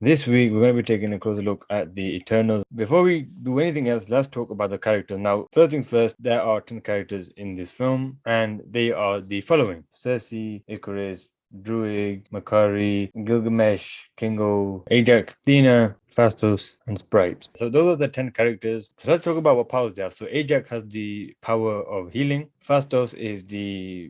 This week, we're going to be taking a closer look at the Eternals. Before we do anything else, let's talk about the characters. Now, first things first, there are 10 characters in this film, and they are the following: Cersei, Icarus, Druig, Makari, Gilgamesh, Kingo, Ajax, Athena, Phastos, and Sprite. So those are the 10 characters. So let's talk about what powers they have. So Ajax has the power of healing. Phastos is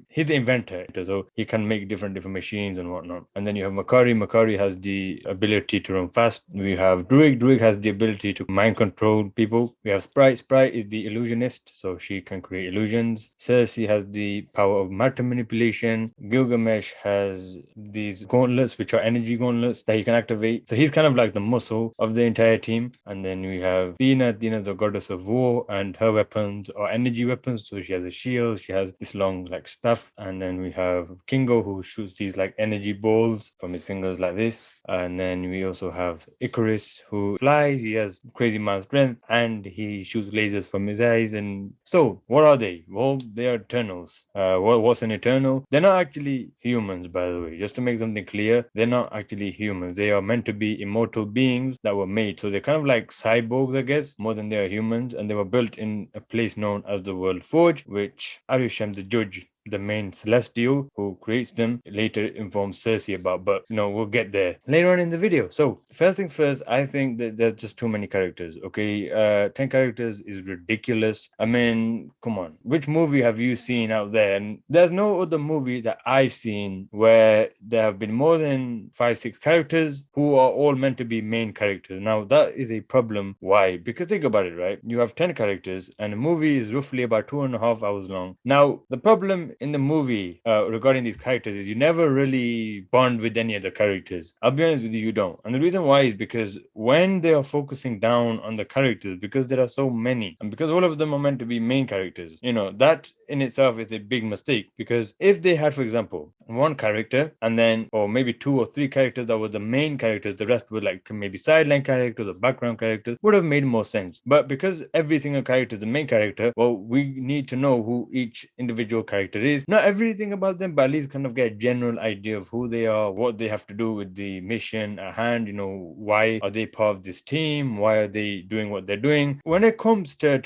he's the inventor, so he can make different machines and whatnot. And then you have Makari. Makari has the ability to run fast. We have Druig. Druig has the ability to mind control people. We have Sprite. Sprite is the illusionist, so she can create illusions. Cersei has the power of matter manipulation. Gilgamesh has these gauntlets, which are energy gauntlets that he can activate. So he's kind of like the muscle of the entire team. And then we have Athena. Athena is the goddess of war, and her weapons are energy weapons. So she has a shield. She has this long like staff. And then we have Kingo, who shoots these like energy balls from his fingers like this. And then we also have Icarus, who flies. He has crazy amount of strength, and he shoots lasers from his eyes. And so, what are they? Well, they are Eternals. What's an Eternal? They're not actually humans, by the way. Just to make something clear, they're not actually humans. They are meant to be immortal beings that were made. So they're kind of like cyborgs, I guess, more than they are humans. And they were built in a place known as the World Forge, which Arishem, the judge, the main celestial who creates them, later informs Cersei about, but we'll get there later on in the video. So first things first, I think that there's just too many characters. Okay, 10 characters is ridiculous. I mean, come on, which movie have you seen out there? And there's no other movie that I've seen where there have been more than 5-6 characters who are all meant to be main characters. Now that is a problem. Why? Because think about it, right? You have 10 characters and a movie is roughly about 2.5 hours long. Now the problem in the movie regarding these characters is you never really bond with any of the characters. I'll be honest with you, you don't. And the reason why is because when they are focusing down on the characters, because there are so many, and because all of them are meant to be main characters, that in itself is a big mistake. Because if they had, for example, one character and then, or maybe 2 or 3 characters that were the main characters, the rest were like maybe sideline characters or background characters, would have made more sense. But because every single character is the main character, well, we need to know who each individual character is. Not everything about them, but at least kind of get a general idea of who they are, what they have to do with the mission at hand. Why are they part of this team? Why are they doing what they're doing? When it comes to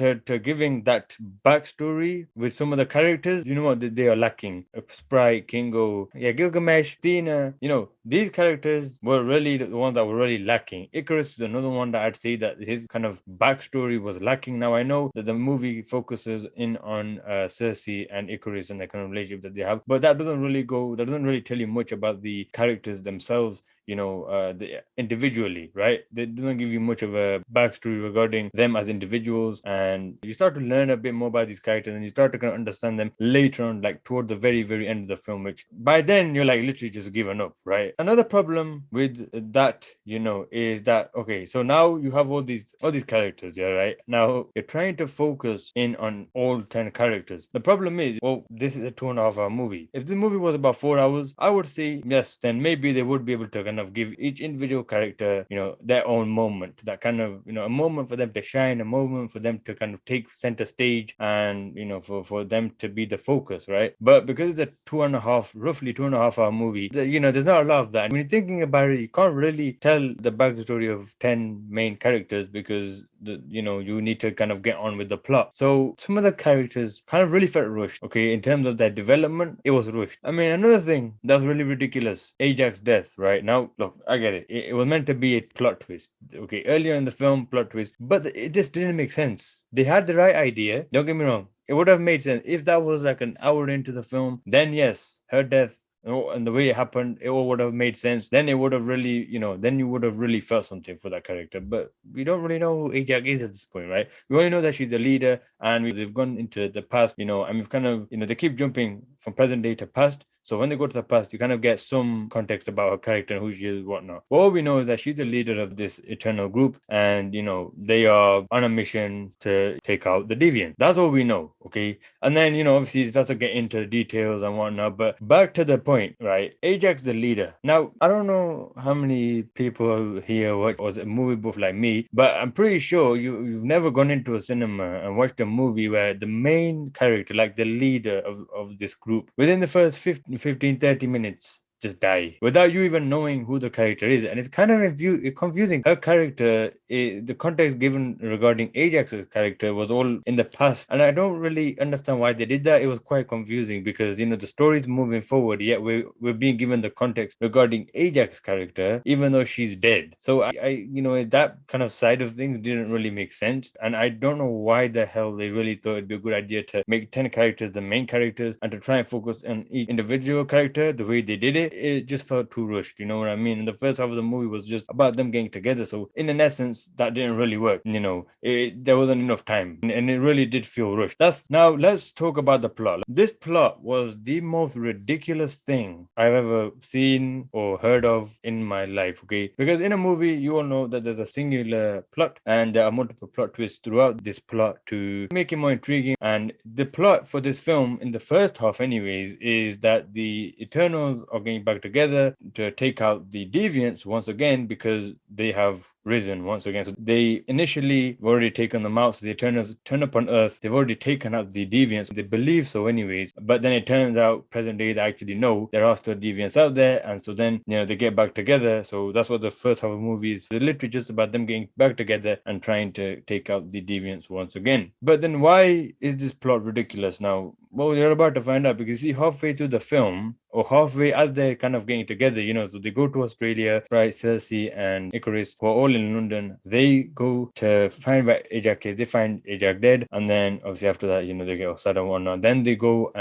giving that backstory with some of the characters, you know what they are lacking. Sprite, Kingo, yeah, Gilgamesh, Athena, these characters were really the ones that were really lacking. Icarus is another one that I'd say that his kind of backstory was lacking. Now I know that the movie focuses in on Cersei and Icarus and the kind of relationship that they have, but that doesn't really tell you much about the characters themselves, individually, right? They don't give you much of a backstory regarding them as individuals, and you start to learn a bit more about these characters, and you start to kind of understand them later on, like toward the very, very end of the film, which by then you're like literally just given up, right? Another problem with that, is that okay, so now you have all these characters, yeah, right? Now you're trying to focus in on all 10 characters. The problem is, well, this is a 2.5 hour movie. If the movie was about 4 hours, I would say yes, then maybe they would be able to kind of give each individual character, their own moment, that kind of, a moment for them to shine, a moment for them to kind of take center stage, and for them to be the focus, right? But because it's a roughly 2.5 hour movie, there's not a lot of that. When you're thinking about it, you can't really tell the backstory of 10 main characters because you need to kind of get on with the plot. So some of the characters kind of really felt rushed. Okay, in terms of their development, it was rushed. I mean, another thing that's really ridiculous: Ajax's death. Right now, look, I get it. It was meant to be a plot twist. Okay, earlier in the film, plot twist, but it just didn't make sense. They had the right idea. Don't get me wrong. It would have made sense if that was like an hour into the film. Then yes, her death, and the way it happened, it all would have made sense. Then it would have really, then you would have really felt something for that character. But we don't really know who Ajax is at this point, right? We only know that she's the leader, and we've gone into the past, and we've kind of, they keep jumping from present day to past. So when they go to the past, you kind of get some context about her character and who she is, whatnot. But all we know is that she's the leader of this Eternal group, and they are on a mission to take out the Deviant. That's all we know, okay? And then obviously it starts to get into the details and whatnot. But back to the point, right? Ajax the leader. Now I don't know how many people here was a movie buff like me, but I'm pretty sure you've never gone into a cinema and watched a movie where the main character, like the leader of this group, within the first 15, 30 minutes, just die without you even knowing who the character is. And it's kind of confusing. Her character, the context given regarding Ajax's character was all in the past. And I don't really understand why they did that. It was quite confusing because, the story's moving forward, yet we're being given the context regarding Ajax's character, even though she's dead. So that kind of side of things didn't really make sense. And I don't know why the hell they really thought it'd be a good idea to make 10 characters the main characters and to try and focus on each individual character the way they did it. It just felt too rushed, you know what I mean? And the first half of the movie was just about them getting together. So in an essence, that didn't really work. There wasn't enough time, and it really did feel rushed. Now let's talk about the plot. This plot was the most ridiculous thing I've ever seen or heard of in my life. Okay, because in a movie, you all know that there's a singular plot, and there are multiple plot twists throughout this plot to make it more intriguing. And the plot for this film, in the first half, anyways, is that the Eternals are getting back together to take out the Deviants once again because they have risen once again. So they initially already taken them out. So the Eternals turn up on Earth. They've already taken out the Deviants. They believe so, anyways. But then it turns out, present day, they actually know there are still Deviants out there. And so then, they get back together. So that's what the first half of the movie is. It's literally just about them getting back together and trying to take out the Deviants once again. But then why is this plot ridiculous now? Well, you're about to find out because you see, halfway through the film, or halfway as they're kind of getting together, so they go to Australia, right? Cersei and Icarus, who are all in London, they go to find where Ajax is. They find Ajax dead, and then obviously after that, they get Osada and whatnot. Then they go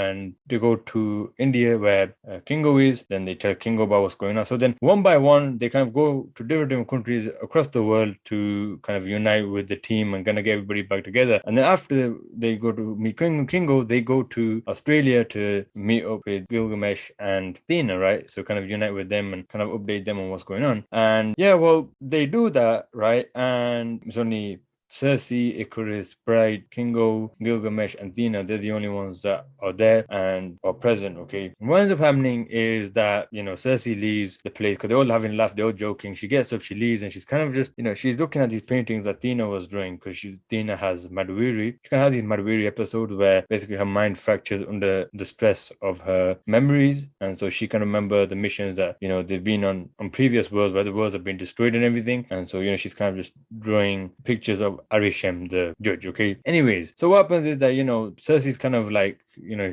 to India where Kingo is. Then they tell Kingo about what's going on. So then one by one, they kind of go to different countries across the world to kind of unite with the team and kind of get everybody back together. And then after they go to meet Kingo, they go to Australia to meet up with Gilgamesh and Athena, right? So kind of unite with them and kind of update them on what's going on. And yeah, well, they do that, right? And it's only Cersei, Icarus, Bride, Kingo, Gilgamesh, and Athena, they're the only ones that are there and are present, okay? What ends up happening is that, Cersei leaves the place because they're all having a laugh, they're all joking. She gets up, she leaves, and she's kind of just, she's looking at these paintings that Athena was drawing because Athena has Madhuri. She kind of has these Madhuri episodes where basically her mind fractures under the stress of her memories. And so she can remember the missions that, they've been on previous worlds where the worlds have been destroyed and everything. And so, she's kind of just drawing pictures of Arishem, the judge, okay? Anyways, so what happens is that, Cersei's kind of like,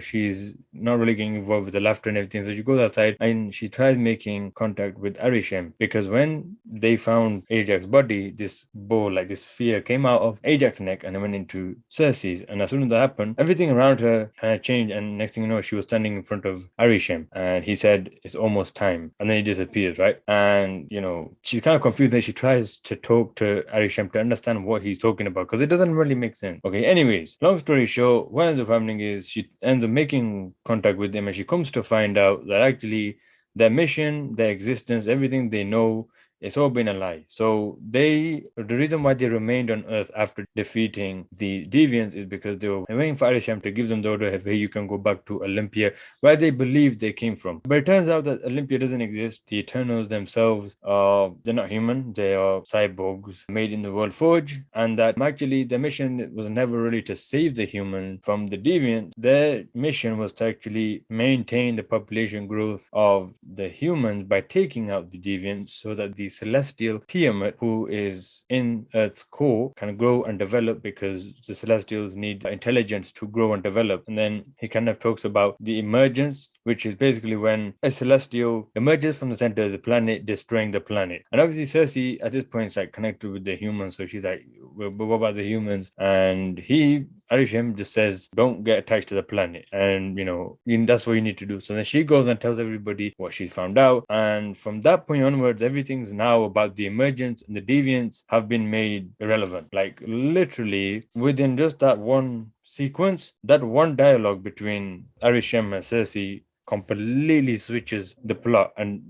she's not really getting involved with the laughter and everything. So she goes outside and she tries making contact with Arishem because when they found Ajax's body, this bow, like this sphere, came out of Ajax's neck and it went into Cersei's. And as soon as that happened, everything around her kind of changed. And next thing you know, she was standing in front of Arishem and he said, "It's almost time." And then he disappears, right? And, she's kind of confused and she tries to talk to Arishem to understand what he's talking about because it doesn't really make sense. Okay, anyways, long story short, what ends up happening is she ends up making contact with them and she comes to find out that actually their mission, their existence, everything they know, it's all been a lie. So the reason why they remained on Earth after defeating the Deviants is because they were waiting for Arishem to give them the order, hey, you can go back to Olympia, where they believed they came from. But it turns out that Olympia doesn't exist. The Eternals themselves they're not human. They are cyborgs made in the World Forge, and that actually the mission was never really to save the human from the Deviants. Their mission was to actually maintain the population growth of the humans by taking out the Deviants so that the celestial Tiamat, who is in Earth's core, can grow and develop because the celestials need intelligence to grow and develop. And then he kind of talks about the emergence, which is basically when a celestial emerges from the center of the planet, destroying the planet. And obviously Cersei at this point is like connected with the humans, so she's like, well, but what about the humans? And Arishem just says, don't get attached to the planet. And, that's what you need to do. So then she goes and tells everybody what she's found out. And from that point onwards, everything's now about the emergence, and the deviants have been made irrelevant. Like literally within just that one sequence, that one dialogue between Arishem and Cersei completely switches the plot, and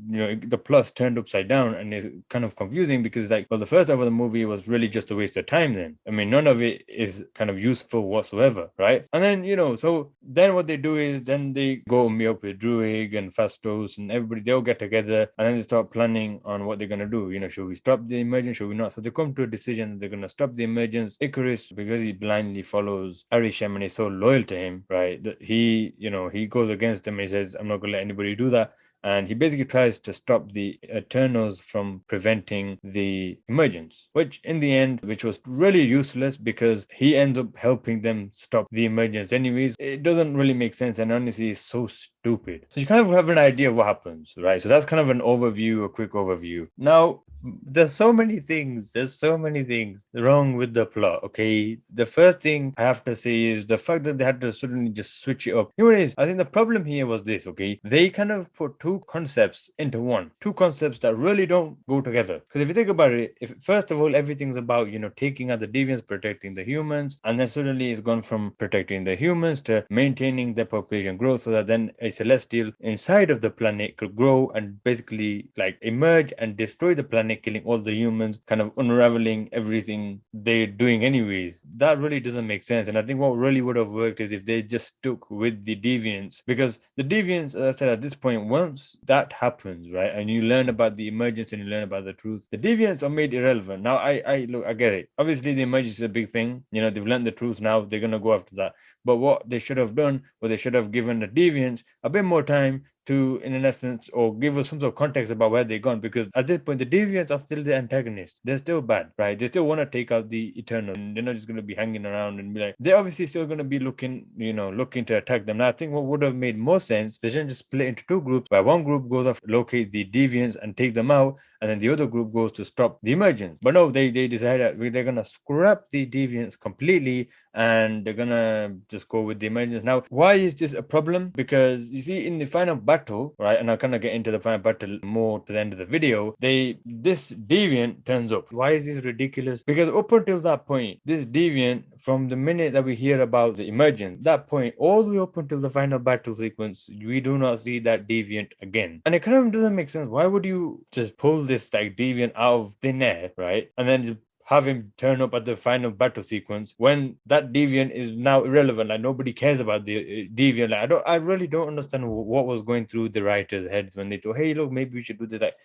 the plot's turned upside down, and it's kind of confusing because it's like, well, the first half of the movie was really just a waste of time. Then I mean, none of it is kind of useful whatsoever, right? And then so then what they do is then they go meet up with Druig and Fastos and everybody. They all get together and then they start planning on what they're gonna do. Should we stop the emergence? Should we not? So they come to a decision that they're gonna stop the emergence. Icarus, because he blindly follows Arishem and is so loyal to him, right? That he goes against him and he says, "I'm not gonna let anybody do that." and he basically tries to stop the Eternals from preventing the emergence, which in the end, which was really useless because he ends up helping them stop the emergence anyways. It doesn't really make sense, and honestly, it's so stupid. So you kind of have an idea of what happens, right? So that's kind of an overview, a quick overview. Now, there's so many things. There's so many things wrong with the plot. Okay, the first thing I have to say is the fact that they had to suddenly just switch it up. Anyways, I think the problem here was this. Okay, they kind of put two concepts into one, two concepts that really don't go together. Because if you think about it, if first of all everything's about taking out the deviants, protecting the humans, and then suddenly it's gone from protecting the humans to maintaining the population growth, so that then a celestial inside of the planet could grow and basically like emerge and destroy the planet, killing all the humans, kind of unraveling everything they're doing anyways. That really doesn't make sense. And I think what really would have worked is if they just stuck with the deviants, because the deviants, as I said, at this point, once that happens, right, and you learn about the emergence and you learn about the truth, the deviants are made irrelevant. Now, I look, I get it. Obviously, the emergence is a big thing. They've learned the truth now. They're gonna go after that. But what they should have done was they should have given the deviants a bit more time to, in essence, or give us some sort of context about where they're gone. Because at this point, the deviants are still the antagonists. They're still bad, right? They still want to take out the Eternal, and they're not just going to be hanging around and be like. They're obviously still going to be looking to attack them. Now, I think what would have made more sense, they shouldn't just split into two groups, where one group goes off locate the deviants and take them out, and then the other group goes to stop the emergence. But no, they decided they're gonna scrap the deviants completely, and they're gonna just go with the emergence. Now, why is this a problem? Because you see, in the final battle, right, and I'll kind of get into the final battle more to the end of the video, this deviant turns up. Why is this ridiculous? Because up until that point, this deviant, from the minute that we hear about the emergence, that point, all the way up until the final battle sequence, we do not see that deviant again. And it kind of doesn't make sense. Why would you just pull this like deviant out of thin air, right? And then just have him turn up at the final battle sequence when that deviant is now irrelevant. Like nobody cares about the deviant. Like I really don't understand what was going through the writers' heads when they thought, hey, look, maybe we should do this. Like,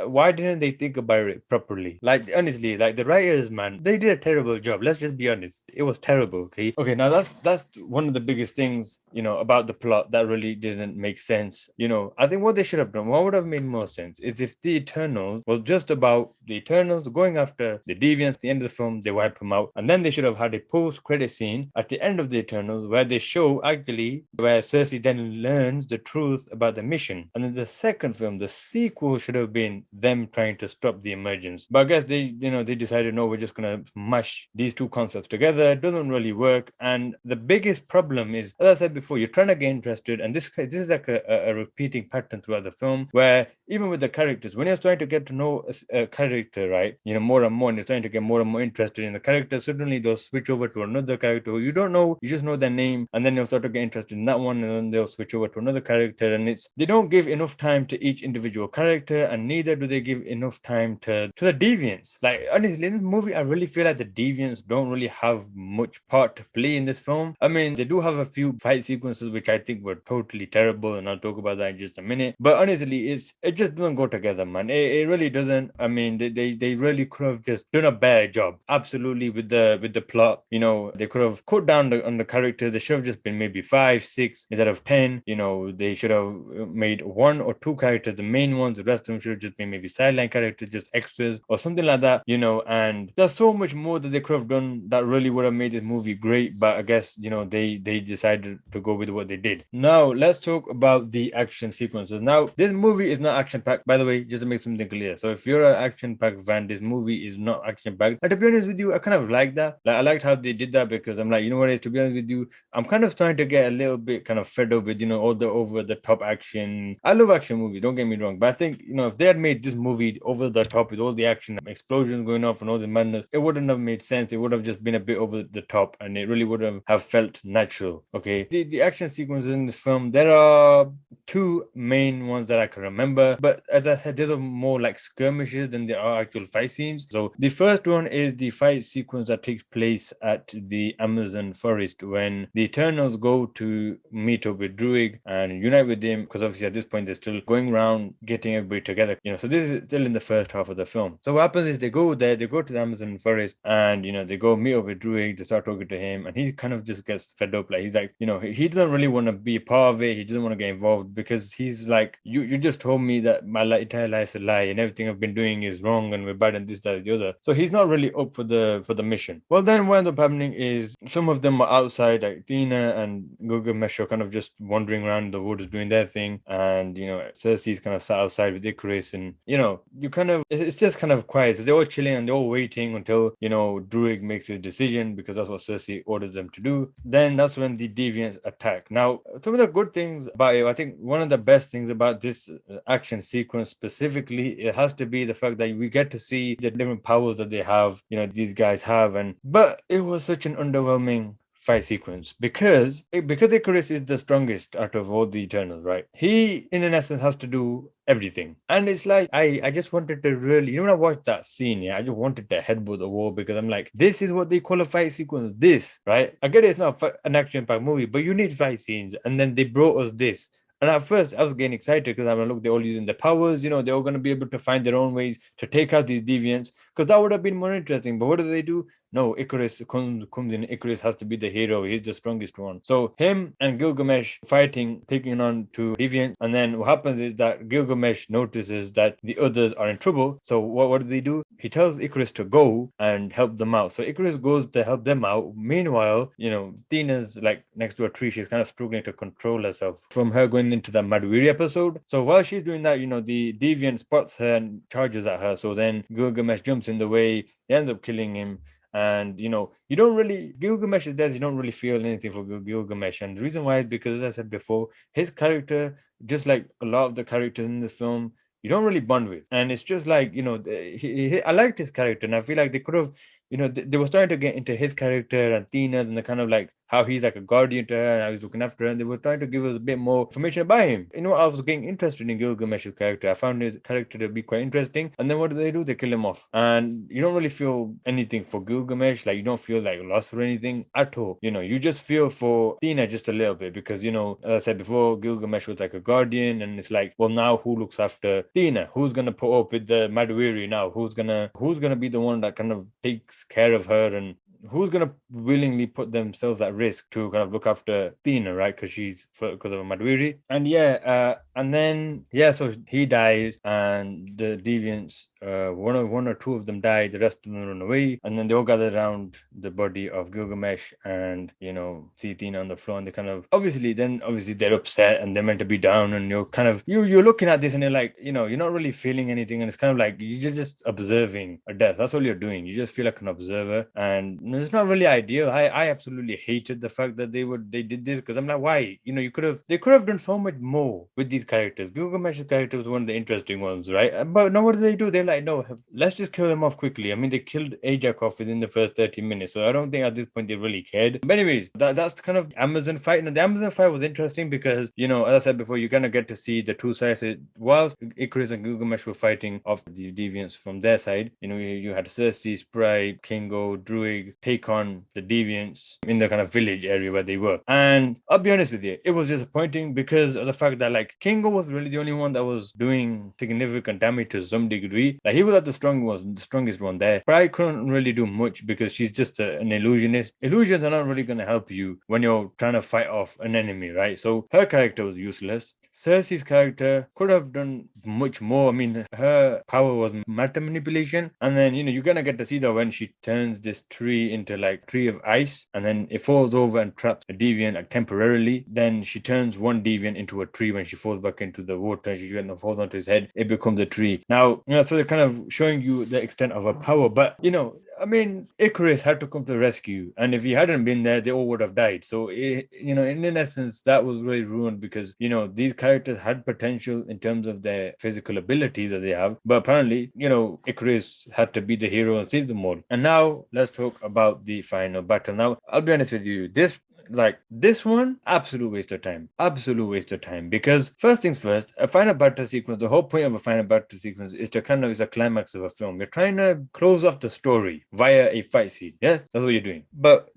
why didn't they think about it properly? Like honestly, like the writers, man, they did a terrible job. Let's just be honest. It was terrible. Okay. Now that's one of the biggest things about the plot that really didn't make sense. I think what they should have done, what would have made more sense, is if the Eternals was just about the Eternals going after the deviant. At the end of the film, they wipe him out, and then they should have had a post-credit scene at the end of the Eternals where they show actually where Cersei then learns the truth about the mission. And then the second film, the sequel, should have been them trying to stop the emergence. But I guess they decided, no, we're just gonna mash these two concepts together. It doesn't really work. And the biggest problem is, as I said before, you're trying to get interested, and this is like a repeating pattern throughout the film, where even with the characters, when you're trying to get to know a character, right, more and more, and you're trying to get more and more interested in the character, suddenly they'll switch over to another character who you don't know, you just know their name, and then you'll start to get interested in that one, and then they'll switch over to another character, and they don't give enough time to each individual character, and neither do they give enough time to the deviants. Like honestly, in this movie, I really feel like the deviants don't really have much part to play in this film. I mean, they do have a few fight sequences which I think were totally terrible, and I'll talk about that in just a minute. But honestly, it just doesn't go together, man. It really doesn't. I mean, they really could have just done a better job, absolutely, with the plot. They could have cut down on the characters. They should have just been maybe 5, 6 instead of 10. They should have made 1 or 2 characters the main ones. The rest of them should have just been maybe sideline characters, just extras or something like that. And there's so much more that they could have done that really would have made this movie great. But I guess they decided to go with what they did. Now let's talk about the action sequences. Now this movie is not action packed, by the way, just to make something clear. So if you're an action packed fan, this movie is not action packed. And to be honest with you, I kind of like that. Like I liked how they did that, because I'm like, you know what, to be honest with you, I'm kind of starting to get a little bit kind of fed up with all the over the top action. I love action movies, don't get me wrong, but I think if they had made this movie over the top with all the action, explosions going off and all the madness, it wouldn't have made sense. It would have just been a bit over the top, and it really would have felt natural. Okay, the action sequences in this film, there are 2 main ones that I can remember. but as I said, these are more like skirmishes than there are actual fight scenes. So the first one is the fight sequence that takes place at the Amazon forest when the Eternals go to meet up with Druig and unite with him, because obviously at this point they're still going around getting everybody together. So this is still in the first half of the film. So what happens is they go there, they go to the Amazon forest, and they go meet up with Druig, they start talking to him, and he kind of just gets fed up. Like he's like, he doesn't really want to be a part of it. He doesn't want to get involved because he's like, you just told me that my entire life's a lie and everything I've been doing is wrong and we're bad and this, that, the other. So he's not really up for the mission. Well, then what ends up happening is some of them are outside, like Athena and Gilgamesh are kind of just wandering around the woods doing their thing, and Cersei's kind of sat outside with Icarus, and you kind of, it's just kind of quiet. So they're all chilling and they're all waiting until Druig makes his decision, because that's what Cersei orders them to do. Then that's when the deviants attack. Now, some of the good things about it, I think one of the best things about this action sequence specifically, it has to be the fact that we get to see the different powers that they have, these guys have, but it was such an underwhelming fight sequence because Icarus is the strongest out of all the Eternals, right? He, in an essence, has to do everything, and it's like I just wanted to really, when I watched that scene, I just wanted to headbutt the wall, because I'm like, this is what they call a fight sequence. This, right? I get it's not an action-packed movie, but you need fight scenes, and then they brought us this. And at first, I was getting excited because I'm like, look, they're all using their powers. They're all going to be able to find their own ways to take out these deviants, because that would have been more interesting. But what do? No, Icarus comes in. Icarus has to be the hero. He's the strongest one. So him and Gilgamesh fighting, taking on to deviants. And then what happens is that Gilgamesh notices that the others are in trouble. So what do? He tells Icarus to go and help them out. So Icarus goes to help them out. Meanwhile, Tina's like next to a tree. She's kind of struggling to control herself from her going into the Maduiri episode. So while she's doing that, the deviant spots her and charges at her. So then Gilgamesh jumps in the way. He ends up killing him. And you don't really, Gilgamesh is dead, you don't really feel anything for Gilgamesh. And the reason why is because, as I said before, his character, just like a lot of the characters in this film, you don't really bond with. And it's just like, I liked his character, and I feel like they could have, they were starting to get into his character and Tina's, and the kind of like how he's like a guardian to her and how he's looking after her, and they were trying to give us a bit more information about him. I was getting interested in Gilgamesh's character. I found his character to be quite interesting. And then what do? They kill him off. And you don't really feel anything for Gilgamesh. Like, you don't feel like lost or anything at all. You just feel for Tina just a little bit, because, as I said before, Gilgamesh was like a guardian, and it's like, well, now who looks after Tina? Who's gonna put up with the Maduiri now? Who's gonna be the one that kind of takes care of her, and who's gonna willingly put themselves at risk to kind of look after Tina, right? Because of a Maduiri. And then so he dies, and the deviants, one or two of them die, the rest of them run away, and then they all gather around the body of Gilgamesh, and see Tina on the floor, and they kind of obviously they're upset, and they're meant to be down, and you're looking at this, and you're like, you're not really feeling anything, and it's kind of like you're just observing a death. That's all you're doing. You just feel like an observer, and it's not really ideal. I absolutely hated the fact that they did this, because I'm like, why? They could have done so much more with these characters. Gilgamesh's character was one of the interesting ones, right? But no, what do? They're like, no, let's just kill them off quickly. I mean, they killed Ajax off within the first 30 minutes, so I don't think at this point they really cared. But anyways, that's kind of Amazon fight. And the Amazon fight was interesting because, as I said before, you're gonna get to see the two sides. Whilst Icarus and Gilgamesh were fighting off the deviants from their side, you had Cersei, Sprite, Kingo, Druig take on the deviants in the kind of village area where they were. And I'll be honest with you, it was disappointing because of the fact that like Kingo was really the only one that was doing significant damage to some degree. Like, he was at the strongest one there. But I couldn't really do much because she's just an illusionist. Illusions are not really going to help you when you're trying to fight off an enemy, right? So her character was useless. Cersei's character could have done much more. I mean, her power was matter manipulation, and then you're gonna get to see that when she turns this tree into like tree of ice, and then it falls over and traps a deviant like temporarily. Then she turns one deviant into a tree. When she falls back into the water, she falls onto his head, it becomes a tree. Now, so they're kind of showing you the extent of her power. But I mean, Icarus had to come to the rescue, and if he hadn't been there, they all would have died. So in essence, that was really ruined because these characters had potential in terms of their physical abilities that they have, but apparently Icarus had to be the hero and save them all. And now let's talk about the final battle. Now, I'll be honest with you, this like this one, absolute waste of time. Absolute waste of time. Because first things first, a final battle sequence, the whole point of a final battle sequence is to kind of is a climax of a film. You're trying to close off the story via a fight scene. Yeah, that's what you're doing. But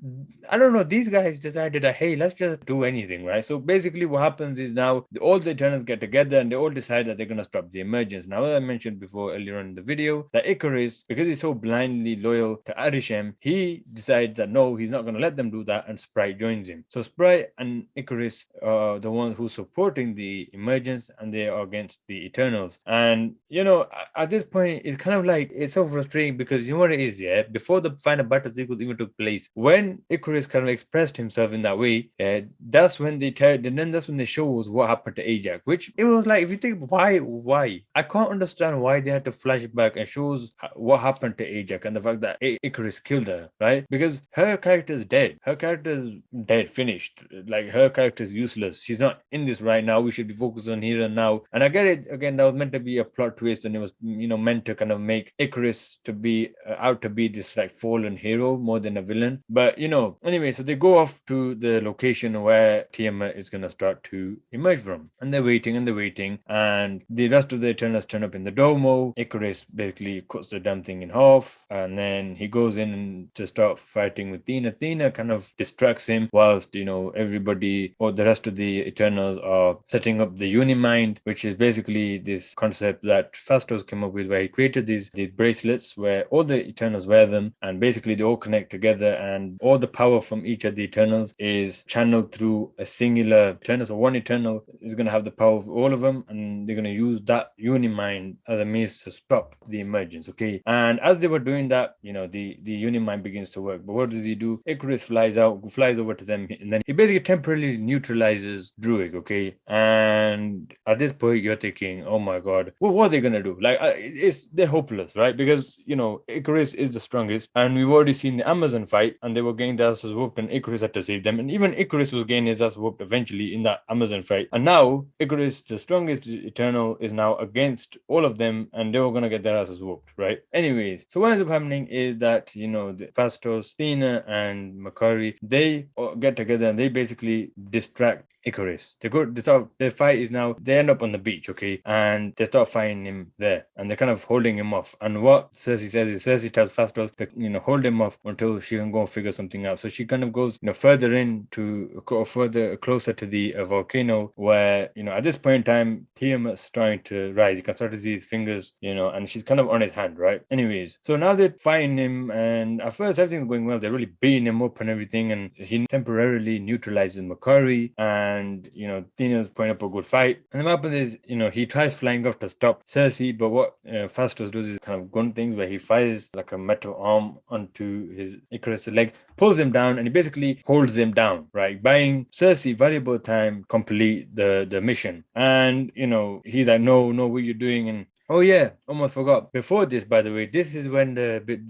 I don't know, these guys decided that hey, let's just do anything, right? So basically what happens is now all the Eternals get together and they all decide that they're gonna stop the emergence. Now, as I mentioned before earlier on in the video, that Icarus, because he's so blindly loyal to Arishem, he decides that no, he's not gonna let them do that, and Sprite joins him. So Sprite and Icarus are the ones who are supporting the emergence and they are against the Eternals. And you know, at this point, it's kind of like it's so frustrating because you know what it is, yeah. Before the final battle sequence even took place, when Icarus kind of expressed himself in that way, that's when that's when they show us what happened to Ajax. Which it was like, if you think why, I can't understand why they had to flash back and show us what happened to Ajax and the fact that Icarus killed her, right? Because her character is dead. Her character is dead, finished. Like her character is useless. She's not in this right now. We should be focused on here and now. And I get it. Again, that was meant to be a plot twist, and it was meant to kind of make Icarus to be out to be this like fallen hero more than a villain. But anyway, so they go off to the location where Tiamat is gonna start to emerge from, and they're waiting and they're waiting, and the rest of the Eternals turn up in the domo. Icarus basically cuts the damn thing in half, and then he goes in to start fighting with Tina. Tina kind of distracts him whilst everybody or the rest of the Eternals are setting up the Unimind, which is basically this concept that Fastos came up with, where he created these bracelets where all the Eternals wear them, and basically they all connect together, and all the power from each of the Eternals is channeled through a singular Eternal. So one Eternal is going to have the power of all of them, and they're going to use that Unimind as a means to stop the emergence. Okay, and as they were doing that, the Unimind begins to work. But what does he do? Icarus flies over to them, and then he basically temporarily neutralizes Druig. Okay, and at this point you're thinking, oh my god, what are they gonna do? Like, they're hopeless, right? Because Icarus is the strongest, and we've already seen the Amazon fight, and they were getting their asses whooped, and Icarus had to save them, and even Icarus was getting his ass whooped eventually in that Amazon fight. And now Icarus, the strongest Eternal, is now against all of them, and they were gonna get their asses whooped, right? Anyways, so what ends up happening is that the Fastos, Thena, and Makari, they get together and they basically distract Icarus. The fight is now, they end up on the beach, okay, and they start fighting him there, and they're kind of holding him off. And what Cersei says is, Cersei tells Fastos to hold him off until she can go and figure something out. So she kind of goes further in to go further closer to the volcano, where at this point in time Tiamat's trying to rise. You can start to see his fingers, and she's kind of on his hand, right? Anyways, so now they're fighting him, and at first everything's going well. They're really beating him up and everything, and he temporarily neutralizes Makari, and Tina's putting up a good fight. And then what happens is he tries flying off to stop Cersei, but what Fastos does is kind of gun things where he fires like a metal arm onto his Icarus' leg, pulls him down, and he basically holds him down, right, buying Cersei valuable time complete the mission. And he's like, no, what are you doing? And oh yeah, almost forgot. Before this, by the way, this is when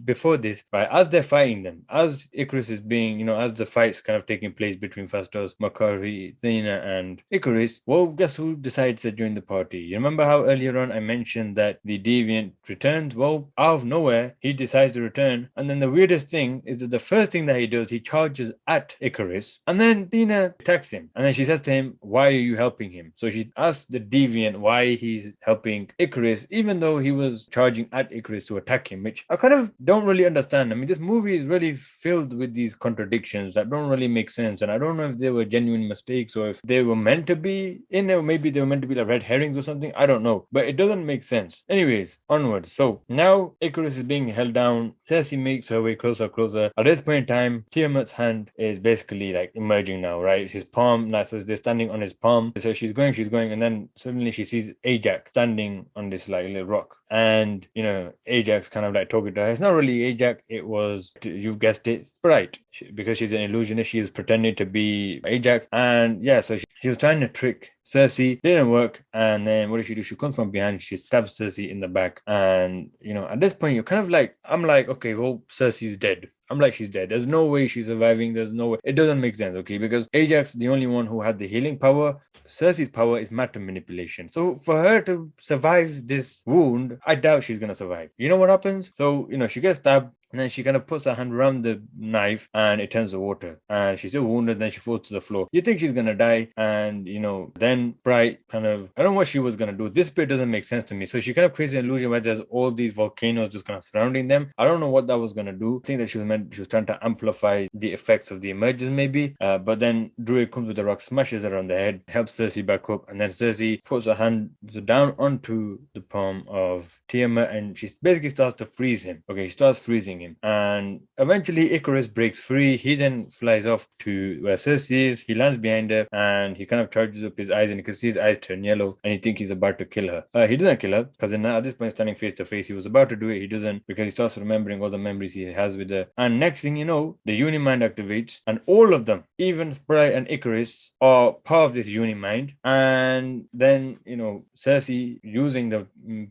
before this, right, as they're fighting them, as Icarus is being, as the fight's kind of taking place between Fastos, Makari, Thena, and Icarus, well, guess who decides to join the party? You remember how earlier on I mentioned that the Deviant returns? Well, out of nowhere, he decides to return, and then the weirdest thing is that the first thing that he does, he charges at Icarus, and then Thena attacks him, and then she says to him, "Why are you helping him?" So she asks the Deviant why he's helping Icarus, even though he was charging at Icarus to attack him, which I kind of don't really understand. I mean, this movie is really filled with these contradictions that don't really make sense, and I don't know if they were genuine mistakes or if they were meant to be in there, maybe they were meant to be like red herrings or something. I don't know, but it doesn't make sense. Anyways, onwards. So now Icarus is being held down. Cersei makes her way closer. At this point in time, Tiamat's hand is basically like emerging now, right? His palm, now so they're standing on his palm. So she's going, and then suddenly she sees Ajax standing on this like little rock, and Ajax kind of like talking to her. It's not really Ajax, it was, you've guessed it, Sprite, because she's an illusionist. She was pretending to be Ajax, and yeah, so she was trying to trick Cersei. Didn't work, and then what did she do? She comes from behind, she stabs Cersei in the back, and at this point you're kind of like, I'm like, okay, well, Cersei's dead. I'm like, she's dead. There's no way she's surviving. There's no way. It doesn't make sense, okay? Because Ajax, the only one who had the healing power. Cersei's power is matter manipulation. So for her to survive this wound, I doubt she's gonna survive. You know what happens? So she gets stabbed. And then she kind of puts her hand around the knife and it turns to water. And she's still wounded, then she falls to the floor. You think she's gonna die, and then Bright kind of, I don't know what she was gonna do. This bit doesn't make sense to me. So she kind of creates an illusion where there's all these volcanoes just kind of surrounding them. I don't know what that was gonna do. I think that she was trying to amplify the effects of the emergence, maybe. But then Druid comes with the rock, smashes her on the head, helps Cersei back up, and then Cersei puts her hand down onto the palm of Tiamat, and she basically starts to freeze him. Okay, she starts freezing him, and eventually Icarus breaks free. He then flies off to where Cersei is. He lands behind her, and he kind of charges up his eyes, and you can see his eyes turn yellow, and you think he's about to kill her. He doesn't kill her, because at this point, standing face to face, he was about to do it. He doesn't, because he starts remembering all the memories he has with her. And next thing you know, the Unimind activates, and all of them, even Sprite and Icarus, are part of this Unimind. And then, Cersei, using the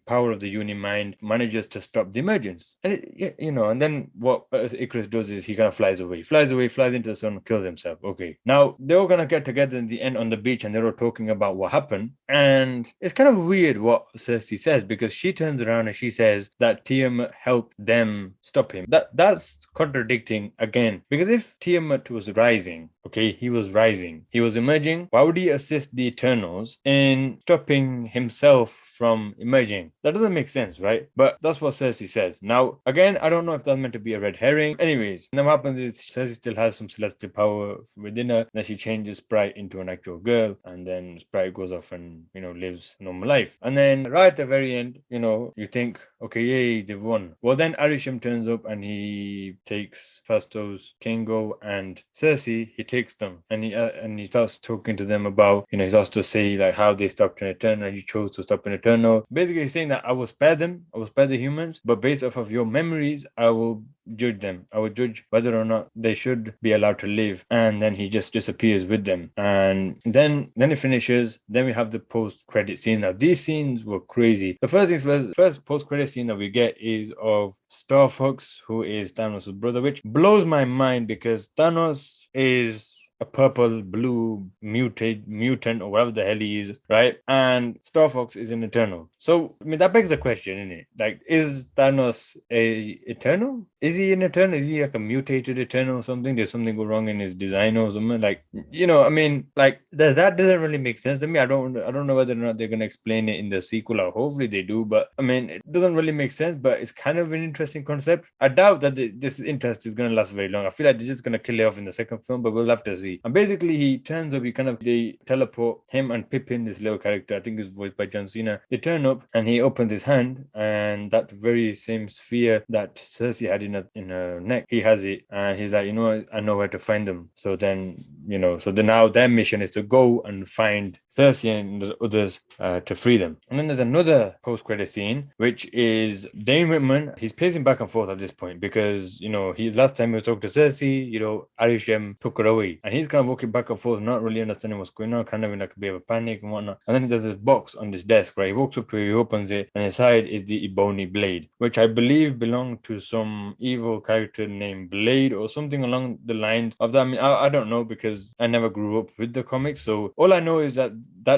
power of the Unimind, manages to stop the emergence. And then what Icarus does is he kind of flies away. Flies into the sun, kills himself. Okay. Now, they're all going to get together in the end on the beach, and they're all talking about what happened. And it's kind of weird what Cersei says, because she turns around and she says that Tiamat helped them stop him. That's contradicting again, because if Tiamat was rising, okay, he was rising, he was emerging, why would he assist the Eternals in stopping himself from emerging? That doesn't make sense, right? But that's what Cersei says. Now, again, I don't know if that's meant to be a red herring. Anyways, then what happens is Cersei still has some celestial power within her. Then she changes Sprite into an actual girl, and then Sprite goes off and lives normal life. And then right at the very end, you think, okay, yay, they've won. Well, then Arishem turns up and he takes Phastos, Kingo, and Cersei. He takes them, and he starts talking to them about, he starts to say like how they stopped an Eternal, and you chose to stop an Eternal. Basically, he's saying that I will spare them, I will spare the humans, but based off of your memories, I will judge them. I would judge whether or not they should be allowed to live. And then he just disappears with them. And then it finishes. Then we have the post-credit scene. Now these scenes were crazy. The first post-credit scene that we get is of Star Fox, who is Thanos' brother, which blows my mind because Thanos is a purple, blue, mutant, or whatever the hell he is, right? And Star Fox is an Eternal. So, I mean, that begs a question, isn't it? Like, is Thanos a Eternal? Is he an Eternal? Is he like a mutated Eternal or something? Did something go wrong in his design or something? Like, I mean, like that doesn't really make sense to me. I don't know whether or not they're gonna explain it in the sequel, or hopefully they do. But I mean, it doesn't really make sense. But it's kind of an interesting concept. I doubt that this interest is gonna last very long. I feel like they're just gonna kill it off in the second film, but we'll have to see. And basically, he turns up. They teleport him and Pippin, this little character. I think is voiced by John Cena. They turn up and he opens his hand, and that very same sphere that Cersei had in her neck, he has it, and he's like, I know where to find them. So then, now their mission is to go and find Cersei and the others to free them. And then there's another post-credit scene, which is Dane Whitman. He's pacing back and forth at this point because, he last time he was talking to Cersei, Arishem took her away. And he's kind of walking back and forth, not really understanding what's going on, kind of in like a bit of a panic and whatnot. And then there's this box on this desk, right? He walks up to it, he opens it, and inside is the Ebony Blade, which I believe belonged to some evil character named Blade or something along the lines of that. I mean, I don't know because I never grew up with the comics. So all I know is that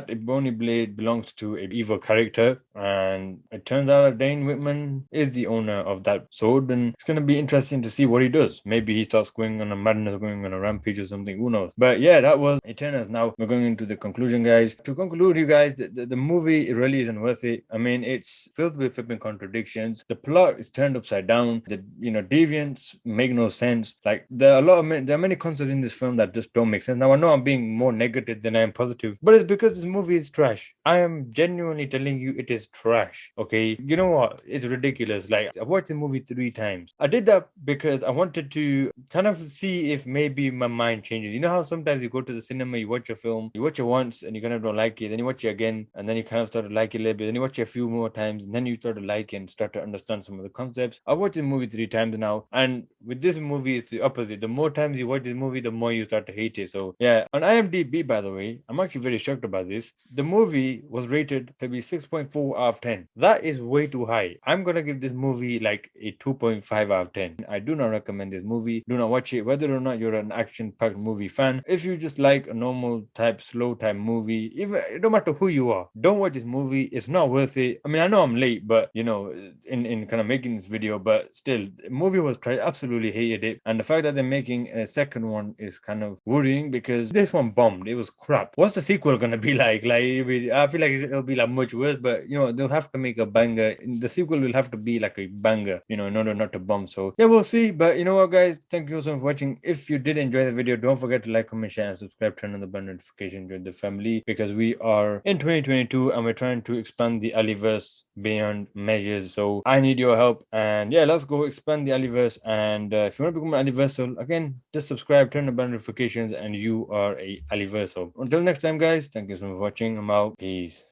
Ebony Blade belongs to an evil character, and it turns out that Dane Whitman is the owner of that sword, and it's going to be interesting to see what he does. Maybe he starts going on a madness, going on a rampage or something, who knows. But yeah, that was Eternals. Now we're going into the conclusion, guys. To conclude, you guys, the movie, it really isn't worth it. I mean, it's filled with flipping contradictions. The plot is turned upside down. The deviants make no sense. Like there are many concepts in this film that just don't make sense. Now I know I'm being more negative than I am positive, but it's because this movie is trash. I am genuinely telling you, it is trash. Okay, you know what? It's ridiculous. Like I've watched the movie 3 times. I did that because I wanted to kind of see if maybe my mind changes. You know how sometimes you go to the cinema, you watch a film, you watch it once and you kind of don't like it, then you watch it again, and then you kind of start to like it a little bit, then you watch it a few more times, and then you start to like it and start to understand some of the concepts. I've watched the movie 3 times now, and with this movie, it's the opposite. The more times you watch this movie, the more you start to hate it. So yeah, on IMDb, by the way, I'm actually very shocked about this. The movie was rated to be 6.4 out of 10. That is way too high. I'm gonna give this movie like a 2.5 out of 10. I do not recommend this movie. Do not watch it, whether or not you're an action-packed movie fan. If you just like a normal type, slow type movie, even it don't matter who you are, don't watch this movie. It's not worth it. I mean, I know I'm late, but you know, in kind of making this video, but still, the movie was tried. Absolutely hated it, and the fact that they're making a second one is kind of worrying because this one bombed. It was crap. What's the sequel gonna be like? I feel like it'll be like much worse. But you know, they'll have to make a banger. The sequel will have to be like a banger, you know, in order not to bomb. So yeah, we'll see. But you know what, guys? Thank you so much for watching. If you did enjoy the video, don't forget to like, comment, share, and subscribe. Turn on the bell notification, join the family, because we are in 2022 and we're trying to expand the Aliverse beyond measures. So I need your help. And yeah, let's go expand the Aliverse. And if you want to become an Aliversal, again, just subscribe, turn on the bell notifications, and you are a Aliversal. Until next time, guys, thank you so much for watching. I'm out. Peace.